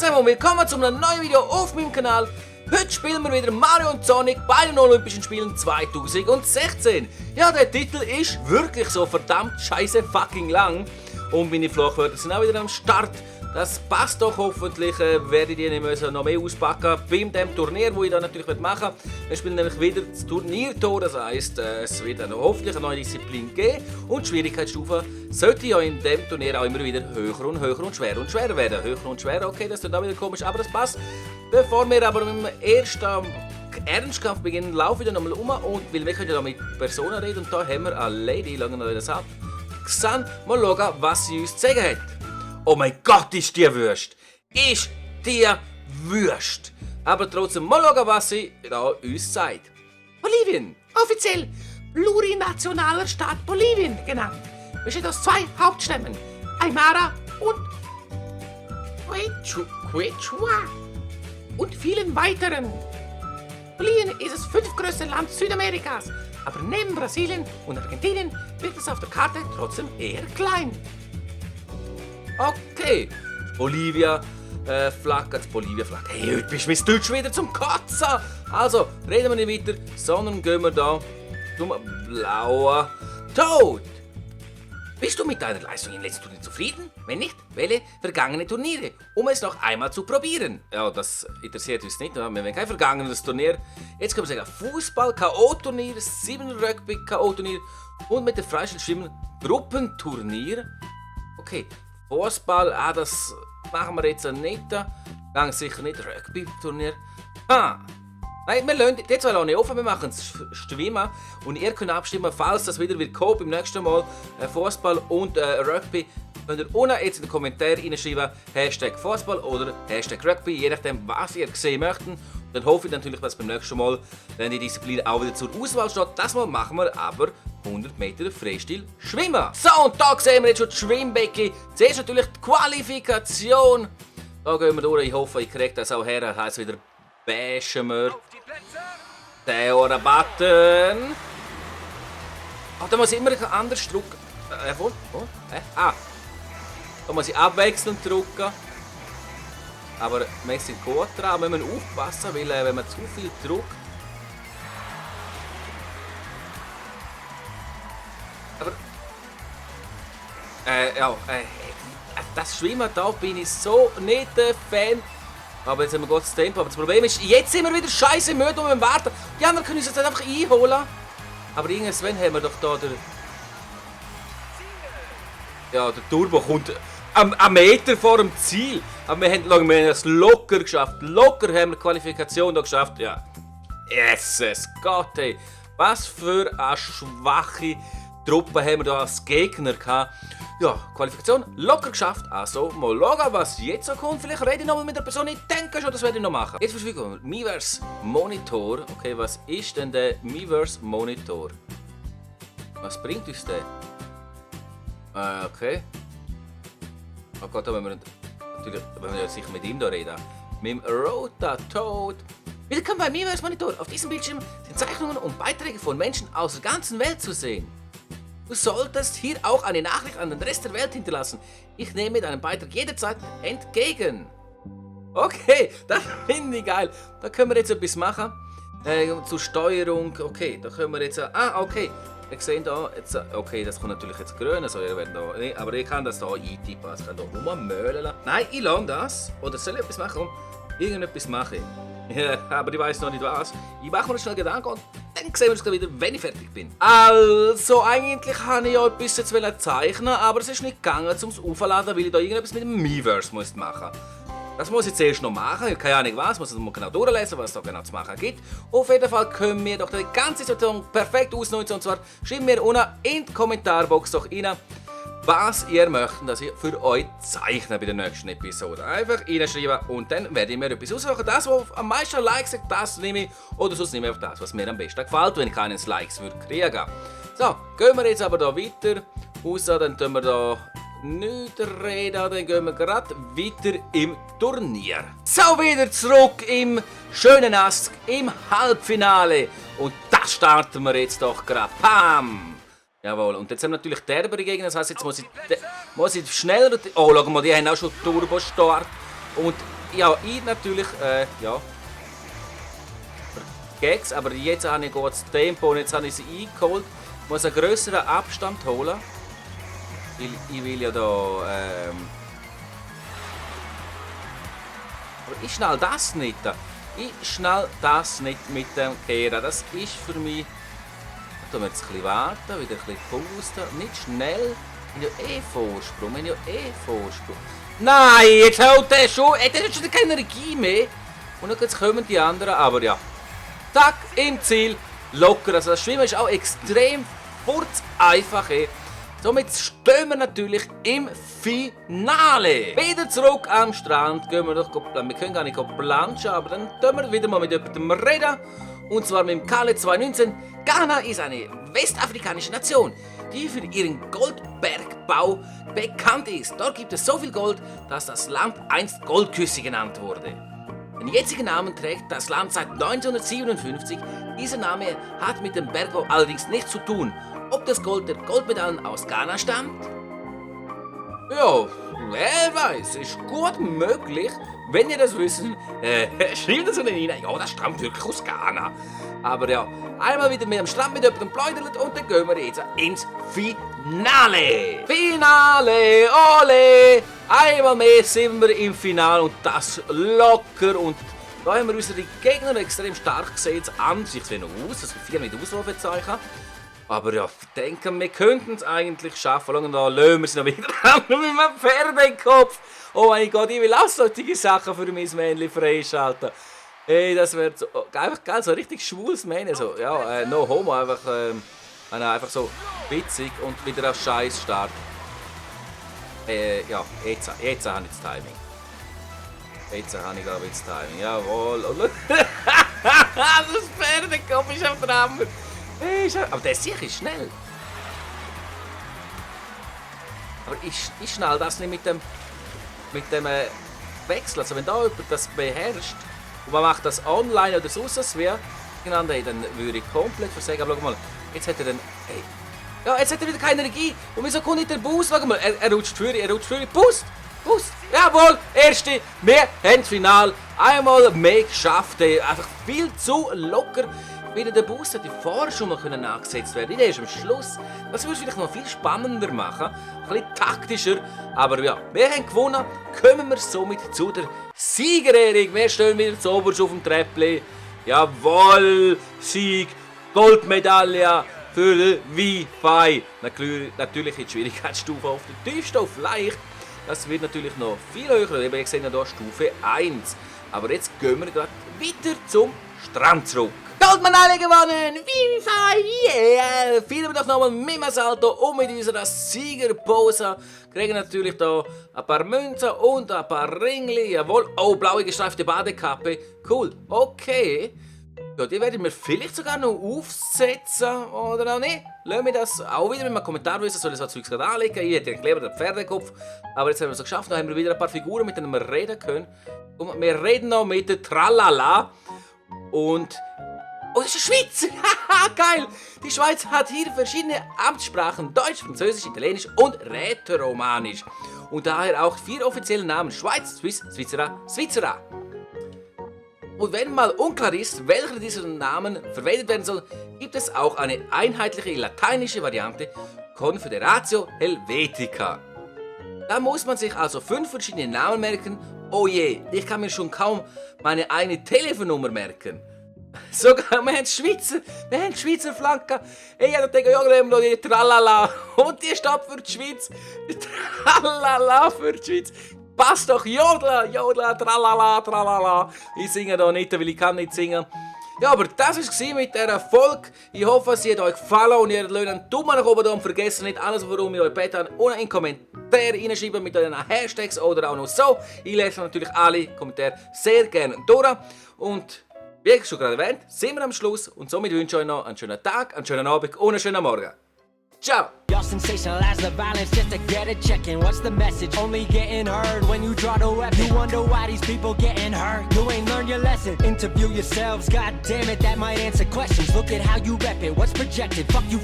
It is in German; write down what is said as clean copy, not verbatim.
zusammen und willkommen zu einem neuen Video auf meinem Kanal. Heute spielen wir wieder Mario und Sonic bei den Olympischen Spielen 2016. Ja, der Titel ist wirklich so verdammt scheiße fucking lang. Und meine Fluchwörter sind auch wieder am Start. Das passt doch hoffentlich, werde ich die nicht müssen noch mehr auspacken bei dem Turnier, das ich dann natürlich machen will. Wir spielen nämlich wieder das Turniertor, das heisst, es wird dann hoffentlich eine neue Disziplin geben. Und die Schwierigkeitsstufe sollte ja in dem Turnier auch immer wieder höher und höher und schwerer werden. Höher und schwerer, okay, das wird auch wieder komisch, aber das passt. Bevor wir aber mit dem ersten Ernstkampf beginnen, laufe ich dann nochmal um und weil wir können ja da mit Personen reden und da haben wir eine Lady, schauen wir das ab. Xan, mal schauen, was sie uns zu sagen hat. Oh mein Gott, ist die Wurst! Ist die Wurst! Aber trotzdem mal schauen, was sie da uns sagt. Bolivien, offiziell plurinationaler Staat Bolivien genannt, besteht aus zwei Hauptstämmen, Aymara und Quechua und vielen weiteren. Bolivien ist das fünftgrößte Land Südamerikas, aber neben Brasilien und Argentinien wirkt es auf der Karte trotzdem eher klein. Okay, Bolivia Flagge, das Bolivia-Flagge. Hey, heute bist du mit Deutsch wieder zum Kotzen. Also, reden wir nicht weiter, sondern gehen wir da zum blauen Tod. Bist du mit deiner Leistung im letzten Turnier zufrieden? Wenn nicht, wähle vergangene Turniere, um es noch einmal zu probieren. Ja, das interessiert uns nicht, wir haben kein vergangenes Turnier. Jetzt können wir sagen, Fußball, K.O.-Turnier, 7 Rugby, K.O.-Turnier und mit der Freistilschwimmen Gruppenturnier. Okay. Fußball, das machen wir jetzt nicht. Ganz sicher nicht Rugby-Turnier. Nein, wir lassen die zwei nicht offen, wir machen es Schwimmen. Und ihr könnt abstimmen, falls das wieder wird kommen, beim nächsten Mal Fußball und Rugby. Könnt ihr unten jetzt in den Kommentaren reinschreiben, Hashtag Fußball oder Hashtag Rugby, je nachdem, was ihr sehen möchtet. Dann hoffe ich natürlich, dass beim nächsten Mal dann die Disziplin auch wieder zur Auswahl steht. Das Mal machen wir aber 100 Meter Freistil schwimmen. So, und da sehen wir jetzt schon das Schwimmbecken. Zuerst natürlich die Qualifikation. Da gehen wir durch. Ich hoffe, ich kriege das auch her. Das heisst wieder bashen wir den Ohren-Button. Da muss ich immer anders drücken. Da muss ich abwechselnd drücken. Aber wir sind gut dran. Wir müssen aufpassen, weil wenn man zu viel drückt, aber das Schwimmen, da bin ich so nicht der Fan. Aber jetzt haben wir Gottes Tempo. Aber das Problem ist, jetzt sind wir wieder scheiße müde und wir warten. Die anderen können uns jetzt einfach einholen. Aber irgendwann haben wir doch da der... Ja, der Turbo kommt am Meter vor dem Ziel. Aber wir haben es locker geschafft. Locker haben wir die Qualifikation da geschafft. Ja. Jesus Gott, ey. Was für eine schwache Truppe haben wir da als Gegner gehabt. Ja, Qualifikation locker geschafft. Also mal schauen, was jetzt so kommt. Vielleicht rede ich noch mal mit der Person. Ich denke schon, das werde ich noch machen. Jetzt verfügen wir Miiverse Monitor. Okay, was ist denn der Miiverse Monitor? Was bringt uns der? Okay. Oh Gott, da wollen wir natürlich ja sicher mit ihm da reden. Mit dem Rotatoad. Willkommen bei Miiverse Monitor. Auf diesem Bildschirm sind Zeichnungen und Beiträge von Menschen aus der ganzen Welt zu sehen. Du solltest hier auch eine Nachricht an den Rest der Welt hinterlassen. Ich nehme deinen Beitrag jederzeit entgegen. Okay, das finde ich geil. Da können wir jetzt etwas machen. Zur Steuerung. Okay, da können wir jetzt... okay. Ihr seht da, jetzt, okay, das kommt natürlich jetzt grün, also ihr werdet da, nee, aber ich kann das hier eintippen, ich kann hier rummöhlen lassen. Nein, ich lasse das, oder soll ich etwas machen? Irgendetwas mache ich. Ja, aber ich weiß noch nicht was. Ich mache mir schnell Gedanken und dann sehen wir uns wieder, wenn ich fertig bin. Also, eigentlich wollte ich ja etwas jetzt zeichnen, aber es ist nicht gegangen, um es aufzuladen, weil ich da irgendetwas mit dem Miiverse machen muss. Das muss ich zuerst noch machen, ich habe keine Ahnung was, muss ich genau durchlesen, was es da genau zu machen gibt. Auf jeden Fall können wir doch die ganze Situation perfekt ausnutzen, und zwar schreibt mir unten in die Kommentarbox doch rein, was ihr möchtet, dass ich für euch zeichne bei der nächsten Episode. Einfach reinschreiben und dann werde ich mir etwas aussuchen. Das, was am meisten Likes hat, das nehme ich, oder sonst nehme ich einfach das, was mir am besten gefällt, wenn ich keine Likes würde kriegen. So, gehen wir jetzt aber da weiter, außer dann tun wir da nicht reden, dann gehen wir gerade weiter im Turnier. So, wieder zurück im schönen Ask, im Halbfinale. Und das starten wir jetzt doch gerade. Pam! Jawohl, und jetzt haben wir natürlich derbere Gegner, das heisst, jetzt muss ich schneller... Oh, schau mal, die haben auch schon Turbo-Start. Und ja, ich natürlich, ja. Gags, aber jetzt habe ich das Tempo und jetzt habe ich sie eingeholt. Ich muss einen grösseren Abstand holen. Ich will ja da, aber ich schnall das nicht. Ich schnall das nicht mit dem Kehren. Das ist für mich... Da müssen wir jetzt ein bisschen warten, wieder ein bisschen pusten. Nicht schnell. Wir haben ja Vorsprung. Nein, jetzt haut der schon. Der hat schon keine Energie mehr. Und dann jetzt kommen die anderen. Aber ja. Zack, im Ziel. Locker. Also das Schwimmen ist auch extrem einfach. Somit stehen wir natürlich im Finale. Wieder zurück am Strand. Gehen wir, wir können gar nicht planschen, aber dann tun wir wieder mal mit jemandem reden. Und zwar mit dem Kale 219. Ghana ist eine westafrikanische Nation, die für ihren Goldbergbau bekannt ist. Dort gibt es so viel Gold, dass das Land einst Goldküste genannt wurde. Den jetzigen Namen trägt das Land seit 1957. Dieser Name hat mit dem Bergbau allerdings nichts zu tun. Ob das Gold der Goldmedaillen aus Ghana stammt? Ja, wer weiß, ist gut möglich. Wenn ihr das wisst, schreibt es unten rein. Ja, das stammt wirklich aus Ghana. Aber ja, einmal wieder mit am Strand mit jemandem pläudert und dann gehen wir jetzt ins Finale. Finale, ole! Einmal mehr sind wir im Finale und das locker. Und da haben wir unsere Gegner extrem stark gesehen. An sich sehen noch aus, also 4 mit Ausrufezeichen. Aber ja, ich denke, wir könnten es eigentlich schaffen. Und da lassen wir es noch wieder an mit meinem Pferdekopf. Oh mein Gott, ich will auch solche Sachen für mein Männchen freischalten. Hey, das wäre so, einfach geil, so ein richtig schwules Männchen. So, ja, no homo, einfach so witzig und wieder auf Scheiß Start. Ja, jetzt habe ich das Timing. Jetzt habe ich, glaube ich, das Timing. Jawohl. Das Pferdekopf ist am Trammer. Aber der Sieg ist schnell. Aber ich schnell das nicht mit dem Wechsel. Also wenn da jemand das beherrscht und man macht das online oder sonst was wäre, dann würde ich komplett versagen. Aber schau mal, jetzt hat er dann... Hey, ja, jetzt hat er wieder keine Energie. Und wieso kommt nicht der Boost? Schau mal, er rutscht für. Boost! Jawohl, erste. Wir haben das Finale einmal mehr geschafft. Einfach viel zu locker. Wieder der Boost hätte vorher schon mal nachgesetzt werden. Der ist am Schluss. Das würde es vielleicht noch viel spannender machen. Ein bisschen taktischer. Aber ja, wir haben gewonnen. Kommen wir somit zu der Siegerehrung. Wir stehen wieder zu oberst auf dem Treppli. Jawohl, Sieg, Goldmedaille für Wi-Fi. Natürlich die Schwierigkeitsstufe auf der tiefsten, auf leicht. Das wird natürlich noch viel höher. Ich sehe hier Stufe 1. Aber jetzt gehen wir gerade weiter zum Strand zurück. Goldmedaille gewonnen! Wi-Fi! Yeah! Feiern wir doch nochmal mit dem Salto und mit unserer Siegerpose. Kriegen natürlich hier ein paar Münzen und ein paar Ringli. Jawohl. Oh, blaue gestreifte Badekappe. Cool. Okay. Ja, die werden wir vielleicht sogar noch aufsetzen, oder auch nicht? Lassen wir das auch wieder mit einem Kommentar wissen, soll ich so Zeugs gerade anlegen. Ich hätte geklebt den Pferdekopf. Aber jetzt haben wir es geschafft. Dann haben wir wieder ein paar Figuren, mit denen wir reden können. Und wir reden noch mit der Tralala. Und... Oh, das ist eine Schweiz! Haha, geil! Die Schweiz hat hier verschiedene Amtssprachen: Deutsch, Französisch, Italienisch und Rätoromanisch. Und daher auch 4 offizielle Namen: Schweiz, Swiss, Svizzera. Und wenn mal unklar ist, welcher dieser Namen verwendet werden soll, gibt es auch eine einheitliche lateinische Variante: Confederatio Helvetica. Da muss man sich also 5 verschiedene Namen merken. Oh je, ich kann mir schon kaum meine eigene Telefonnummer merken. Sogar, wir haben Schweizer Flanke. Ich habe gedacht, ja, nehmen wir die Tralala. Und die steht für die Schweiz. Die Tralala für die Schweiz. Passt doch, Jodla, Tralala, Tralala. Ich singe da nicht, weil ich kann nicht singen. Ja, aber das war mit dieser Erfolg. Ich hoffe, es hat euch gefallen und ihr lasst einen Daumen nach oben da und vergesst nicht alles, worum ihr euch gebeten habt, unten in die Kommentare reinschreiben mit euren Hashtags oder auch noch so. Ich lese natürlich alle Kommentare sehr gerne durch. Und wie ich schon gerade erwähnt, sind wir am Schluss und somit wünsche ich euch noch einen schönen Tag, einen schönen Abend und einen schönen Morgen. Ciao! Y'all sensationalize the violence just to get a check-in. What's the message? Only getting heard when you draw the weapon. You wonder why these people getting hurt. You ain't learned your lesson. Interview yourselves, god damn it, that might answer questions. Look at how you rep it, what's projected, fuck you.